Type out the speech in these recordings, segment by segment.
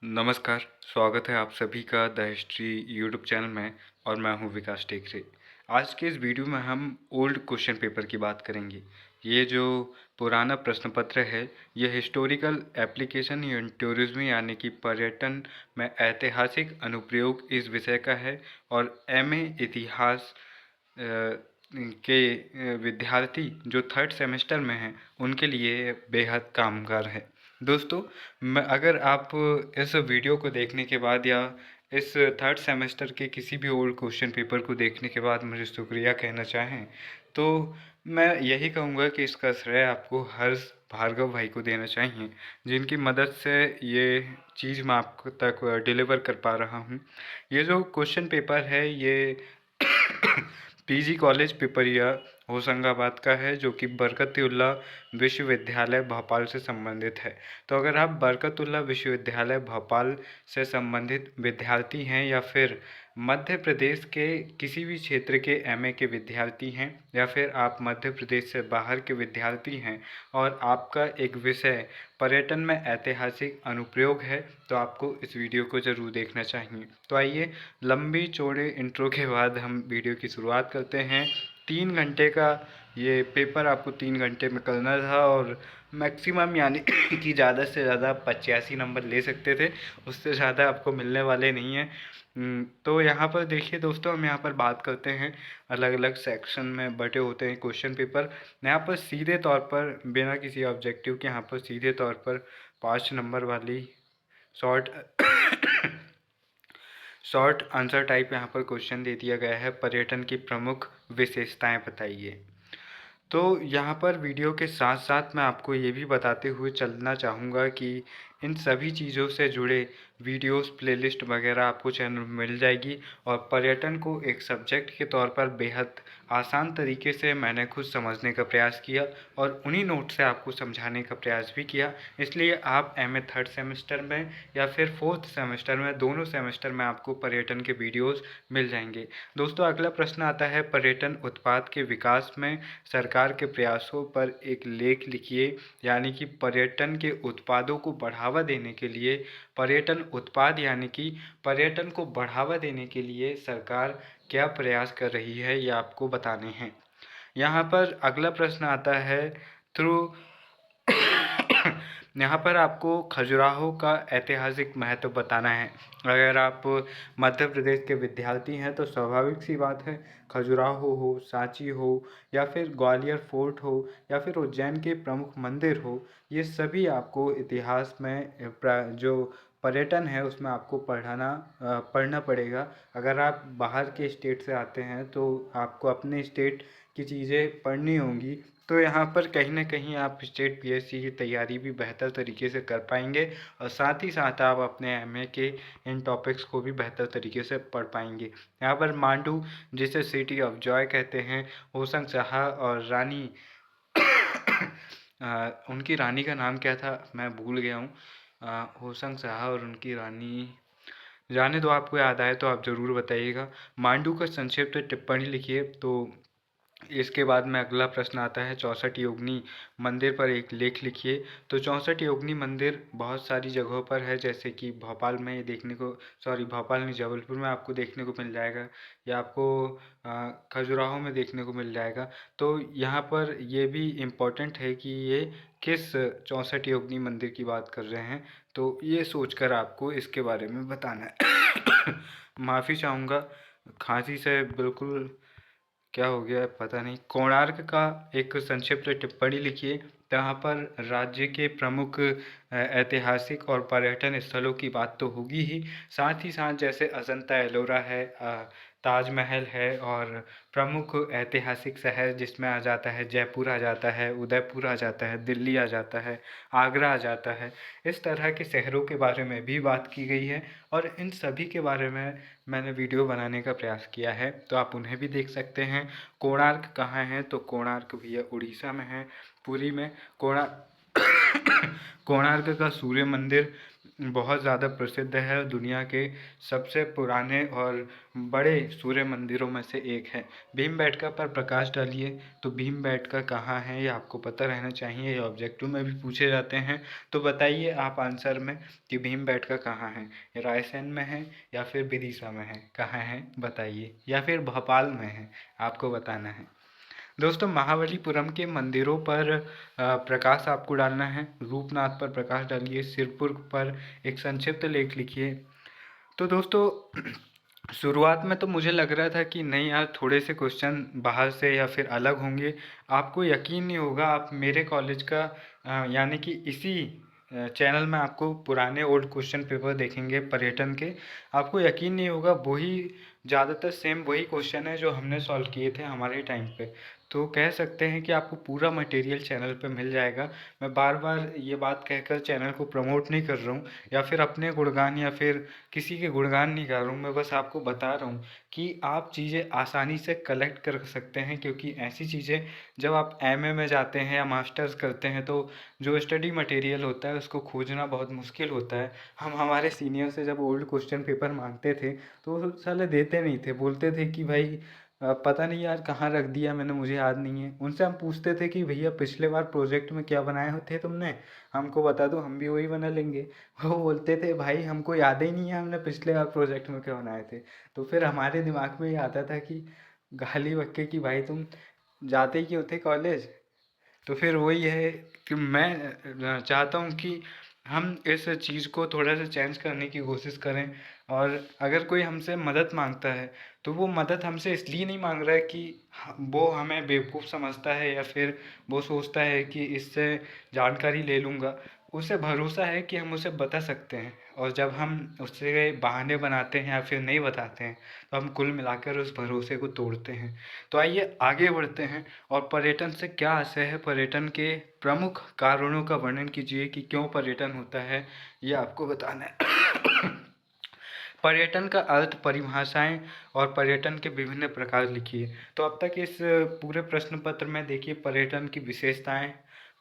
नमस्कार, स्वागत है आप सभी का द हिस्ट्री यूट्यूब चैनल में और मैं हूं विकास टेकरे। आज के इस वीडियो में हम ओल्ड क्वेश्चन पेपर की बात करेंगे। ये जो पुराना प्रश्न पत्र है, ये हिस्टोरिकल एप्लीकेशन इन टूरिज्म यानी कि पर्यटन में ऐतिहासिक अनुप्रयोग इस विषय का है और एमए इतिहास के विद्यार्थी जो थर्ड सेमेस्टर में हैं उनके लिए बेहद कामगार है। दोस्तों, मैं अगर आप इस वीडियो को देखने के बाद या इस थर्ड सेमेस्टर के किसी भी ओल्ड क्वेश्चन पेपर को देखने के बाद मुझे शुक्रिया कहना चाहें तो मैं यही कहूँगा कि इसका श्रेय आपको हर्ष भार्गव भाई को देना चाहिए, जिनकी मदद से ये चीज़ मैं आपको तक डिलीवर कर पा रहा हूँ। ये जो क्वेश्चन पेपर है ये पीजी कॉलेज पिपरिया होशंगाबाद का है, जो कि बरकतउल्ला विश्वविद्यालय भोपाल से संबंधित है। तो अगर आप बरकतउल्ला विश्वविद्यालय भोपाल से संबंधित विद्यार्थी हैं या फिर मध्य प्रदेश के किसी भी क्षेत्र के एमए के विद्यार्थी हैं या फिर आप मध्य प्रदेश से बाहर के विद्यार्थी हैं और आपका एक विषय पर्यटन में ऐतिहासिक अनुप्रयोग है, तो आपको इस वीडियो को ज़रूर देखना चाहिए। तो आइए, लंबी चौड़े इंट्रो के बाद हम वीडियो की शुरुआत करते हैं। 3 घंटे का ये पेपर आपको 3 घंटे में करना था और मैक्सिमम यानी कि ज़्यादा से ज़्यादा 85 नंबर ले सकते थे, उससे ज़्यादा आपको मिलने वाले नहीं हैं। तो यहाँ पर देखिए दोस्तों, हम यहाँ पर बात करते हैं, अलग अलग सेक्शन में बटे होते हैं क्वेश्चन पेपर। यहाँ पर सीधे तौर पर बिना किसी ऑब्जेक्टिव के यहाँ पर सीधे तौर पर 5 नंबर वाली शॉर्ट शॉर्ट आंसर टाइप यहाँ पर क्वेश्चन दे दिया गया है। पर्यटन की प्रमुख विशेषताएं बताइए। तो यहाँ पर वीडियो के साथ साथ मैं आपको ये भी बताते हुए चलना चाहूँगा कि इन सभी चीज़ों से जुड़े वीडियोस प्लेलिस्ट वगैरह आपको चैनल में मिल जाएगी और पर्यटन को एक सब्जेक्ट के तौर पर बेहद आसान तरीके से मैंने खुद समझने का प्रयास किया और उन्हीं नोट से आपको समझाने का प्रयास भी किया। इसलिए आप एमए थर्ड सेमेस्टर में या फिर फोर्थ सेमेस्टर में, दोनों सेमेस्टर में आपको पर्यटन के वीडियोज़ मिल जाएंगे। दोस्तों, अगला प्रश्न आता है, पर्यटन उत्पाद के विकास में सरकार के प्रयासों पर एक लेख लिखिए। यानी कि पर्यटन के उत्पादों को बढ़ावा देने के लिए, पर्यटन उत्पाद यानी कि पर्यटन को बढ़ावा देने के लिए सरकार क्या प्रयास कर रही है, ये आपको बताने हैं। यहाँ पर अगला प्रश्न आता है, थ्रू यहाँ पर आपको खजुराहो का ऐतिहासिक महत्व बताना है। अगर आप मध्य प्रदेश के विद्यार्थी हैं तो स्वाभाविक सी बात है, खजुराहो हो, सांची हो या फिर ग्वालियर फोर्ट हो या फिर उज्जैन के प्रमुख मंदिर हो, ये सभी आपको इतिहास में जो पर्यटन है उसमें आपको पढ़ना पड़ेगा। अगर आप बाहर के स्टेट से आते हैं तो आपको अपने स्टेट की चीज़ें पढ़नी होंगी। तो यहाँ पर कहीं ना कहीं आप स्टेट पीएससी की तैयारी भी बेहतर तरीके से कर पाएंगे और साथ ही साथ आप अपने एमए के इन टॉपिक्स को भी बेहतर तरीके से पढ़ पाएंगे। यहाँ पर मांडू, जिसे सिटी ऑफ जॉय कहते हैं, होशंग शाह और रानी उनकी रानी का नाम क्या था मैं भूल गया हूँ। होशंग शाह और उनकी रानी, जाने दो, आपको याद आए तो आप ज़रूर बताइएगा। मांडू का संक्षिप्त टिप्पणी लिखिए। तो इसके बाद में अगला प्रश्न आता है, 64 योगिनी मंदिर पर एक लेख लिखिए। तो 64 योगिनी मंदिर बहुत सारी जगहों पर है, जैसे कि भोपाल में ये देखने को, सॉरी भोपाल नहीं, जबलपुर में आपको देखने को मिल जाएगा या आपको खजुराहो में देखने को मिल जाएगा। तो यहाँ पर ये भी इम्पोर्टेंट है कि ये किस 64 योगिनी मंदिर की बात कर रहे हैं, तो ये सोचकर आपको इसके बारे में बताना है। माफ़ी चाहूँगा, खांसी से बिल्कुल क्या हो गया है पता नहीं। कोणार्क का एक संक्षिप्त टिप्पणी लिखिए। यहाँ पर राज्य के प्रमुख ऐतिहासिक और पर्यटन स्थलों की बात तो होगी ही, साथ ही साथ जैसे अजंता एलोरा है, ताजमहल है और प्रमुख ऐतिहासिक शहर जिसमें आ जाता है जयपुर, आ जाता है उदयपुर, आ जाता है दिल्ली, आ जाता है आगरा, आ जाता है। इस तरह के शहरों के बारे में भी बात की गई है और इन सभी के बारे में मैंने वीडियो बनाने का प्रयास किया है, तो आप उन्हें भी देख सकते हैं। कोणार्क कहाँ है, तो कोणार्क भैया उड़ीसा में है, पुरी में। कोणार्क का सूर्य मंदिर बहुत ज़्यादा प्रसिद्ध है, दुनिया के सबसे पुराने और बड़े सूर्य मंदिरों में से एक है। भीमबेटका पर प्रकाश डालिए। तो भीमबेटका कहाँ है ये आपको पता रहना चाहिए, ये ऑब्जेक्टिव में भी पूछे जाते हैं। तो बताइए आप आंसर में कि भीमबेटका कहाँ है, ये रायसेन में है या फिर विदिशा में है, कहाँ है बताइए, या फिर भोपाल में है, आपको बताना है। दोस्तों महाबलीपुरम के मंदिरों पर प्रकाश आपको डालना है। रूपनाथ पर प्रकाश डालिए। सिरपुर पर एक संक्षिप्त लेख लिखिए। तो दोस्तों शुरुआत में तो मुझे लग रहा था कि नहीं यार, थोड़े से क्वेश्चन बाहर से या फिर अलग होंगे। आपको यकीन नहीं होगा, आप मेरे कॉलेज का यानी कि इसी चैनल में आपको पुराने ओल्ड क्वेश्चन पेपर देखेंगे पर्यटन के। आपको यकीन नहीं होगा, वही ज़्यादातर सेम वही क्वेश्चन है जो हमने सॉल्व किए थे हमारे टाइम पे। तो कह सकते हैं कि आपको पूरा मटेरियल चैनल पे मिल जाएगा। मैं बार बार ये बात कहकर चैनल को प्रमोट नहीं कर रहा हूँ या फिर अपने गुणगान या फिर किसी के गुणगान नहीं कर रहा हूँ। मैं बस आपको बता रहा हूँ कि आप चीज़ें आसानी से कलेक्ट कर सकते हैं, क्योंकि ऐसी चीज़ें जब आप एमए में जाते हैं या मास्टर्स करते हैं तो जो स्टडी मटेरियल होता है उसको खोजना बहुत मुश्किल होता है। हम हमारे सीनियर से जब ओल्ड क्वेश्चन पेपर मांगते थे तो वो साले देते नहीं थे, बोलते थे कि भाई पता नहीं यार कहाँ रख दिया मैंने, मुझे याद नहीं है। उनसे हम पूछते थे कि भैया पिछले बार प्रोजेक्ट में क्या बनाए थे तुमने, हमको बता दो, हम भी वही बना लेंगे। वो बोलते थे भाई हमको याद ही नहीं है हमने पिछले बार प्रोजेक्ट में क्या बनाए थे। तो फिर हमारे दिमाग में ये आता था कि गाली बक्के कि भाई तुम जाते ही क्यों थे कॉलेज। तो फिर वही है कि मैं चाहता हूँ कि हम इस चीज़ को थोड़ा सा चेंज करने की कोशिश करें। और अगर कोई हमसे मदद मांगता है तो वो मदद हमसे इसलिए नहीं मांग रहा है कि वो हमें बेवकूफ़ समझता है या फिर वो सोचता है कि इससे जानकारी ले लूँगा। उसे भरोसा है कि हम उसे बता सकते हैं, और जब हम उससे बहाने बनाते हैं या फिर नहीं बताते हैं तो हम कुल मिलाकर उस भरोसे को तोड़ते हैं। तो आइए आगे बढ़ते हैं और पर्यटन से क्या आशय है, पर्यटन के प्रमुख कारणों का वर्णन कीजिए कि क्यों पर्यटन होता है, ये आपको बताना है। पर्यटन का अर्थ, परिभाषाएं और पर्यटन के विभिन्न प्रकार लिखिए। तो अब तक इस पूरे प्रश्न पत्र में देखिए पर्यटन की विशेषताएं,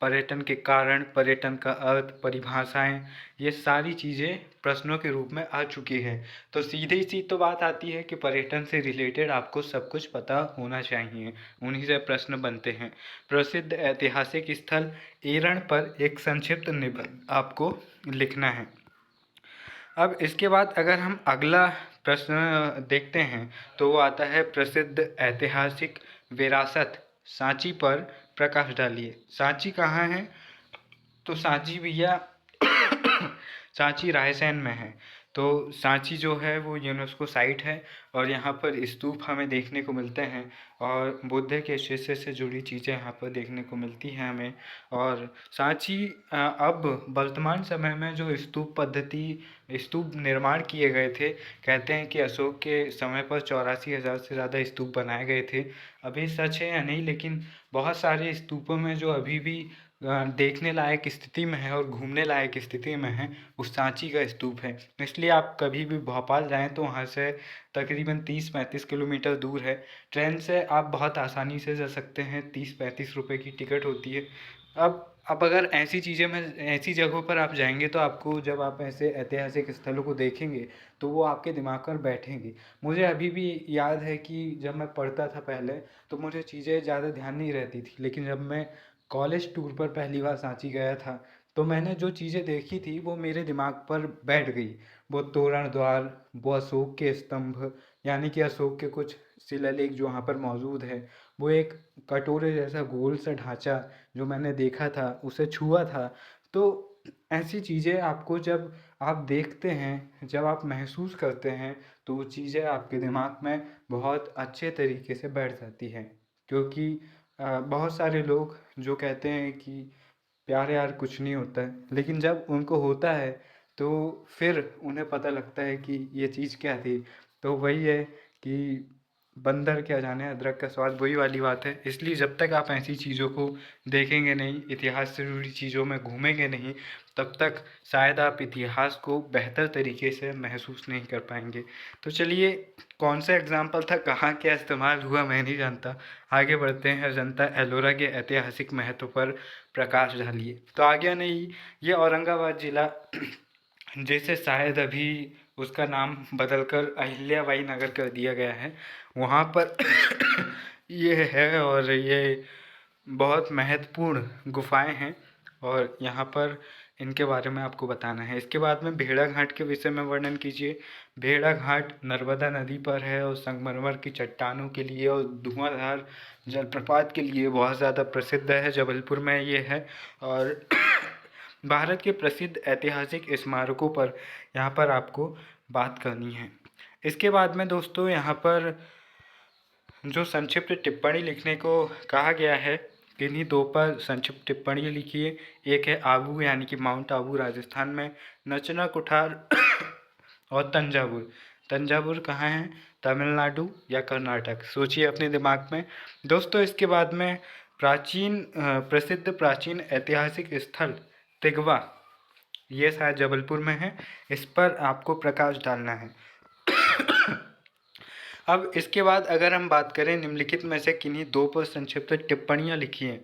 पर्यटन के कारण, पर्यटन का अर्थ, परिभाषाएं, ये सारी चीज़ें प्रश्नों के रूप में आ चुकी है। तो सीधी सी तो बात आती है कि पर्यटन से रिलेटेड आपको सब कुछ पता होना चाहिए, उन्हीं से प्रश्न बनते हैं। प्रसिद्ध ऐतिहासिक स्थल एरण पर एक संक्षिप्त निबंध आपको लिखना है। अब इसके बाद अगर हम अगला प्रश्न देखते हैं तो वो आता है प्रसिद्ध ऐतिहासिक विरासत सांची पर प्रकाश डालिए। सांची कहाँ है? तो सांची भैया सांची रायसेन में है। तो सांची जो है वो यूनेस्को साइट है और यहाँ पर स्तूप हमें देखने को मिलते हैं और बुद्ध के शिष्य से जुड़ी चीज़ें यहाँ पर देखने को मिलती हैं हमें। और सांची अब वर्तमान समय में जो स्तूप पद्धति, स्तूप निर्माण किए गए थे, कहते हैं कि अशोक के समय पर 84,000 से ज़्यादा स्तूप बनाए गए थे। अभी सच है या नहीं, लेकिन बहुत सारे स्तूपों में जो अभी भी देखने लायक स्थिति में है और घूमने लायक स्थिति में है, उस सांची का स्तूप है। इसलिए आप कभी भी भोपाल जाएं तो वहाँ से तकरीबन 30-35 किलोमीटर दूर है। ट्रेन से आप बहुत आसानी से जा सकते हैं, 30-35 रुपए की टिकट होती है। अब अगर ऐसी चीज़ें में ऐसी जगहों पर आप जाएंगे तो आपको, जब आप ऐसे ऐतिहासिक स्थलों को देखेंगे तो वो आपके दिमाग पर बैठेंगे। मुझे अभी भी याद है कि जब मैं पढ़ता था पहले तो मुझे चीज़ें ज़्यादा ध्यान नहीं रहती थी, लेकिन जब मैं कॉलेज टूर पर पहली बार सांची गया था तो मैंने जो चीज़ें देखी थी वो मेरे दिमाग पर बैठ गई। वो तोरण द्वार, वो अशोक के स्तंभ, यानी कि अशोक के कुछ शिलालेख जो वहाँ पर मौजूद है, वो एक कटोरे जैसा गोल सा ढांचा जो मैंने देखा था, उसे छुआ था। तो ऐसी चीज़ें आपको जब आप देखते हैं, जब आप महसूस करते हैं, तो वो चीज़ें आपके दिमाग में बहुत अच्छे तरीके से बैठ जाती हैं। क्योंकि बहुत सारे लोग जो कहते हैं कि प्यार यार कुछ नहीं होता है, लेकिन जब उनको होता है तो फिर उन्हें पता लगता है कि ये चीज़ क्या थी। तो वही है कि बंदर क्या जाने अदरक का स्वाद, वही वाली बात है। इसलिए जब तक आप ऐसी चीज़ों को देखेंगे नहीं, इतिहास से जुड़ी चीज़ों में घूमेंगे नहीं, तब तक शायद आप इतिहास को बेहतर तरीके से महसूस नहीं कर पाएंगे। तो चलिए, कौन सा एग्जाम्पल था, कहाँ क्या इस्तेमाल हुआ मैं नहीं जानता। आगे बढ़ते हैं। अजंता एलोरा के ऐतिहासिक महत्व पर प्रकाश डालिए। तो आ गया नहीं, ये औरंगाबाद जिला जैसे शायद अभी उसका नाम बदलकर अहिल्याबाई नगर कर दिया गया है, वहाँ पर ये है। और ये बहुत महत्वपूर्ण गुफाएं हैं और यहाँ पर इनके बारे में आपको बताना है। इसके बाद में भेड़ा घाट के विषय में वर्णन कीजिए। भेड़ा घाट नर्मदा नदी पर है और संगमरमर की चट्टानों के लिए और धुआंधार जलप्रपात के लिए बहुत ज़्यादा प्रसिद्ध है। जबलपुर में ये है। और भारत के प्रसिद्ध ऐतिहासिक स्मारकों पर यहाँ पर आपको बात करनी है। इसके बाद में दोस्तों यहाँ पर जो संक्षिप्त टिप्पणी लिखने को कहा गया है, किन्हीं दो पर संक्षिप्त टिप्पणी लिखिए। एक है आबू यानी कि माउंट आबू राजस्थान में, नचना कुठार और तंजावुर। तंजावुर कहाँ है? तमिलनाडु या कर्नाटक, सोचिए अपने दिमाग में। दोस्तों इसके बाद में प्रसिद्ध प्राचीन ऐतिहासिक स्थल तिगवा, ये शायद जबलपुर में है। इस पर आपको प्रकाश डालना है। अब इसके बाद अगर हम बात करें निम्नलिखित में से किन्हीं दो पर संक्षिप्त टिप्पणियाँ लिखिए।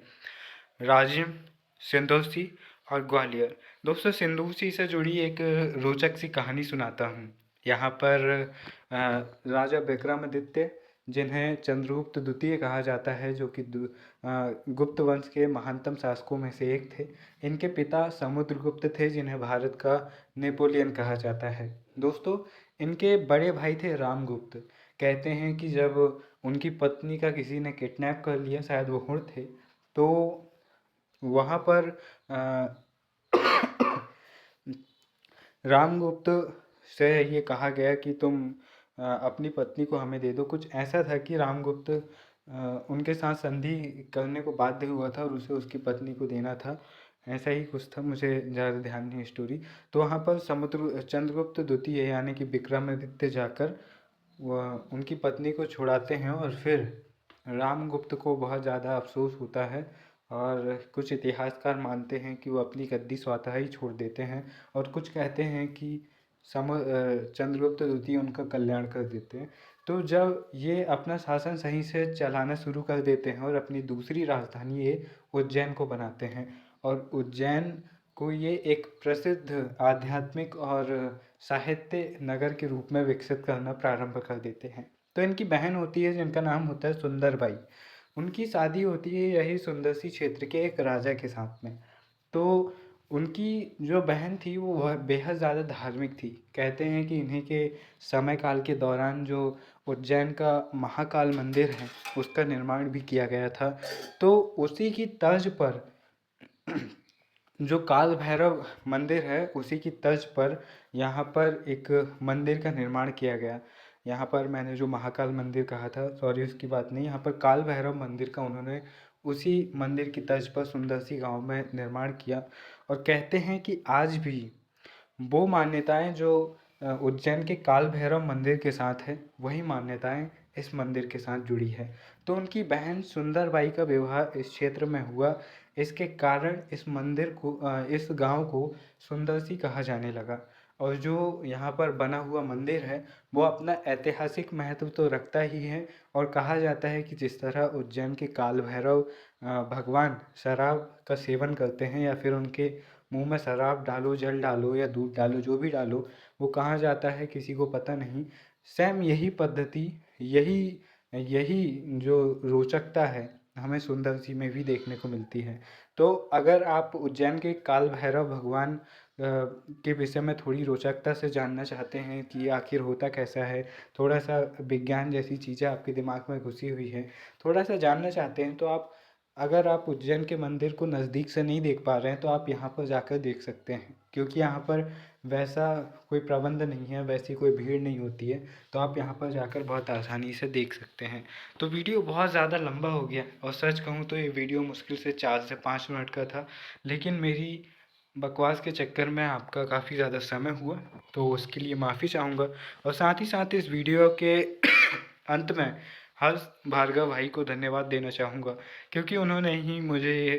राजिम, सिंदौसी और ग्वालियर। दोस्तों सिंदौसी से जुड़ी एक रोचक सी कहानी सुनाता हूँ। यहाँ पर राजा विक्रमादित्य, जिन्हें चंद्रगुप्त द्वितीय कहा जाता है, जो कि गुप्त वंश के महानतम शासकों में से एक थे। इनके पिता समुद्रगुप्त थे, जिन्हें भारत का नेपोलियन कहा जाता है। दोस्तों इनके बड़े भाई थे रामगुप्त। कहते हैं कि जब उनकी पत्नी का किसी ने किडनैप कर लिया, शायद वो हुण थे, तो वहाँ पर रामगुप्त से ये कहा गया कि तुम अपनी पत्नी को हमें दे दो। कुछ ऐसा था कि रामगुप्त उनके साथ संधि करने को बाध्य हुआ था और उसे उसकी पत्नी को देना था। ऐसा ही कुछ था, मुझे ज़्यादा ध्यान नहीं स्टोरी। तो वहाँ पर चंद्रगुप्त द्वितीय यानी कि विक्रमादित्य जाकर वह उनकी पत्नी को छुड़ाते हैं और फिर रामगुप्त को बहुत ज़्यादा अफसोस होता है और कुछ इतिहासकार मानते हैं कि वो अपनी गद्दी स्वतः ही छोड़ देते हैं और कुछ कहते हैं कि चंद्रगुप्त द्वितीय उनका कल्याण कर देते हैं। तो जब ये अपना शासन सही से चलाना शुरू कर देते हैं और अपनी दूसरी राजधानी ये उज्जैन को बनाते हैं और उज्जैन को ये एक प्रसिद्ध आध्यात्मिक और साहित्य नगर के रूप में विकसित करना प्रारंभ कर देते हैं। तो इनकी बहन होती है जिनका नाम होता है सुंदरबाई। उनकी शादी होती है यही सुंदरसी क्षेत्र के एक राजा के साथ में। तो उनकी जो बहन थी वो वह बेहद ज़्यादा धार्मिक थी। कहते हैं कि इन्हीं के समय काल के दौरान जो उज्जैन का महाकाल मंदिर है उसका निर्माण भी किया गया था। तो उसी की तर्ज पर जो काल भैरव मंदिर है उसी की तर्ज पर यहाँ पर एक मंदिर का निर्माण किया गया। यहाँ पर मैंने जो महाकाल मंदिर कहा था, सॉरी उसकी बात नहीं, यहाँ पर काल भैरव मंदिर का उन्होंने उसी मंदिर की तर्ज पर सुंदरसी गांव में निर्माण किया। और कहते हैं कि आज भी वो मान्यताएं जो उज्जैन के काल भैरव मंदिर के साथ है वही मान्यताएं इस मंदिर के साथ जुड़ी है। तो उनकी बहन सुंदरबाई का विवाह इस क्षेत्र में हुआ। इसके कारण इस मंदिर को इस गांव को सुंदरसी कहा जाने लगा। और जो यहाँ पर बना हुआ मंदिर है वो अपना ऐतिहासिक महत्व तो रखता ही है। और कहा जाता है कि जिस तरह उज्जैन के काल भैरव भगवान शराब का सेवन करते हैं या फिर उनके मुंह में शराब डालो, जल डालो या दूध डालो, जो भी डालो वो कहाँ जाता है किसी को पता नहीं। सेम यही पद्धति, यही यही जो रोचकता है हमें सुंदरसी में भी देखने को मिलती है। तो अगर आप उज्जैन के काल भैरव भगवान के विषय में थोड़ी रोचकता से जानना चाहते हैं कि आखिर होता कैसा है, थोड़ा सा विज्ञान जैसी चीज़ें आपके दिमाग में घुसी हुई है, थोड़ा सा जानना चाहते हैं, तो आप अगर आप उज्जैन के मंदिर को नज़दीक से नहीं देख पा रहे हैं तो आप यहाँ पर जाकर देख सकते हैं। क्योंकि यहाँ पर वैसा कोई प्रबंध नहीं है, वैसी कोई भीड़ नहीं होती है, तो आप यहाँ पर जाकर बहुत आसानी से देख सकते हैं। तो वीडियो बहुत ज़्यादा लंबा हो गया और सच कहूँ तो ये वीडियो मुश्किल से 4 से 5 मिनट का था, लेकिन मेरी बकवास के चक्कर में आपका काफ़ी ज़्यादा समय हुआ, तो उसके लिए माफ़ी चाहूँगा। और साथ ही साथ इस वीडियो के अंत में हर्ष भार्गव भाई को धन्यवाद देना चाहूँगा, क्योंकि उन्होंने ही मुझे ये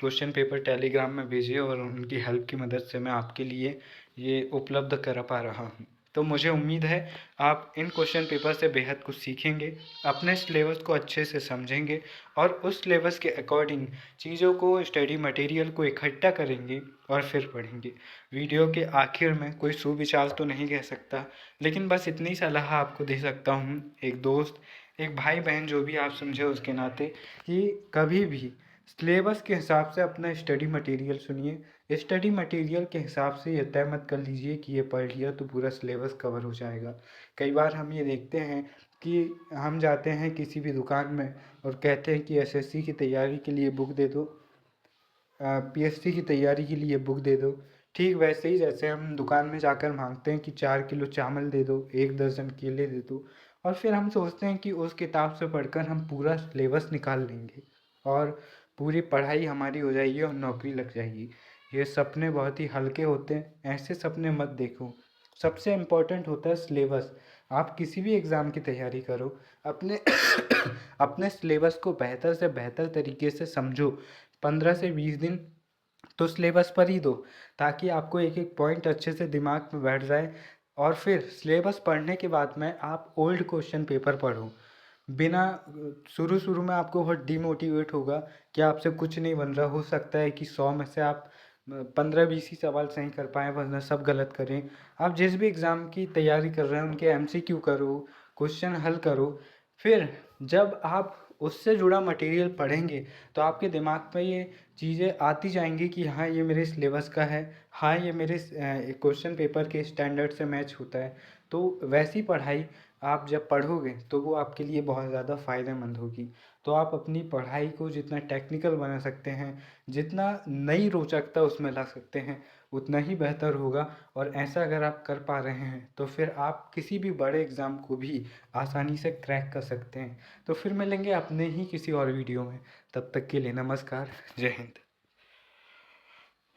क्वेश्चन पेपर टेलीग्राम में भेजे और उनकी हेल्प की मदद से मैं आपके लिए ये उपलब्ध कर पा रहा हूँ। तो मुझे उम्मीद है आप इन क्वेश्चन पेपर से बेहद कुछ सीखेंगे, अपने सिलेबस को अच्छे से समझेंगे और उस सिलेबस के अकॉर्डिंग चीज़ों को, स्टडी मटेरियल को इकट्ठा करेंगे और फिर पढ़ेंगे। वीडियो के आखिर में कोई सुविचार तो नहीं कह सकता, लेकिन बस इतनी सलाह आपको दे सकता हूँ, एक दोस्त, एक भाई बहन जो भी आप समझे उसके नाते, कि कभी भी सिलेबस के हिसाब से अपना स्टडी मटेरियल सुनिए। स्टडी मटेरियल के हिसाब से ये तय मत कर लीजिए कि ये पढ़ लिया तो पूरा सिलेबस कवर हो जाएगा। कई बार हम ये देखते हैं कि हम जाते हैं किसी भी दुकान में और कहते हैं कि एसएससी की तैयारी के लिए बुक दे दो, पीएससी की तैयारी के लिए बुक दे दो। ठीक वैसे ही जैसे हम दुकान में जाकर मांगते हैं कि 4 किलो चावल दे दो, 1 दर्जन केले दे दो, और फिर हम सोचते हैं कि उस किताब से पढ़कर हम पूरा सिलेबस निकाल लेंगे और पूरी पढ़ाई हमारी हो जाएगी और नौकरी लग जाएगी। ये सपने बहुत ही हल्के होते हैं, ऐसे सपने मत देखो। सबसे इम्पोर्टेंट होता है सिलेबस। आप किसी भी एग्ज़ाम की तैयारी करो, अपने अपने सिलेबस को बेहतर से बेहतर तरीके से समझो। 15 से 20 दिन तो सिलेबस पर ही दो, ताकि आपको एक एक पॉइंट अच्छे से दिमाग में बैठ जाए। और फिर सिलेबस पढ़ने के बाद में आप ओल्ड क्वेश्चन पेपर पढ़ो। बिना शुरू शुरू में आपको बहुत डिमोटिवेट होगा कि आपसे कुछ नहीं बन रहा, हो सकता है कि 100 में से आप 15-20 ही सवाल सही कर पाएँ, वरना सब गलत करें। आप जिस भी एग्ज़ाम की तैयारी कर रहे हैं उनके एमसीक्यू करो, क्वेश्चन हल करो। फिर जब आप उससे जुड़ा मटेरियल पढ़ेंगे तो आपके दिमाग में ये चीज़ें आती जाएंगी कि हाँ ये मेरे सिलेबस का है, हाँ ये मेरे क्वेश्चन पेपर के स्टैंडर्ड से मैच होता है। तो वैसी पढ़ाई आप जब पढ़ोगे तो वो आपके लिए बहुत ज़्यादा फ़ायदेमंद होगी। तो आप अपनी पढ़ाई को जितना टेक्निकल बना सकते हैं, जितना नई रोचकता उसमें ला सकते हैं, उतना ही बेहतर होगा। और ऐसा अगर आप कर पा रहे हैं तो फिर आप किसी भी बड़े एग्ज़ाम को भी आसानी से क्रैक कर सकते हैं। तो फिर मिलेंगे अपने ही किसी और वीडियो में, तब तक के लिए नमस्कार, जय हिंद।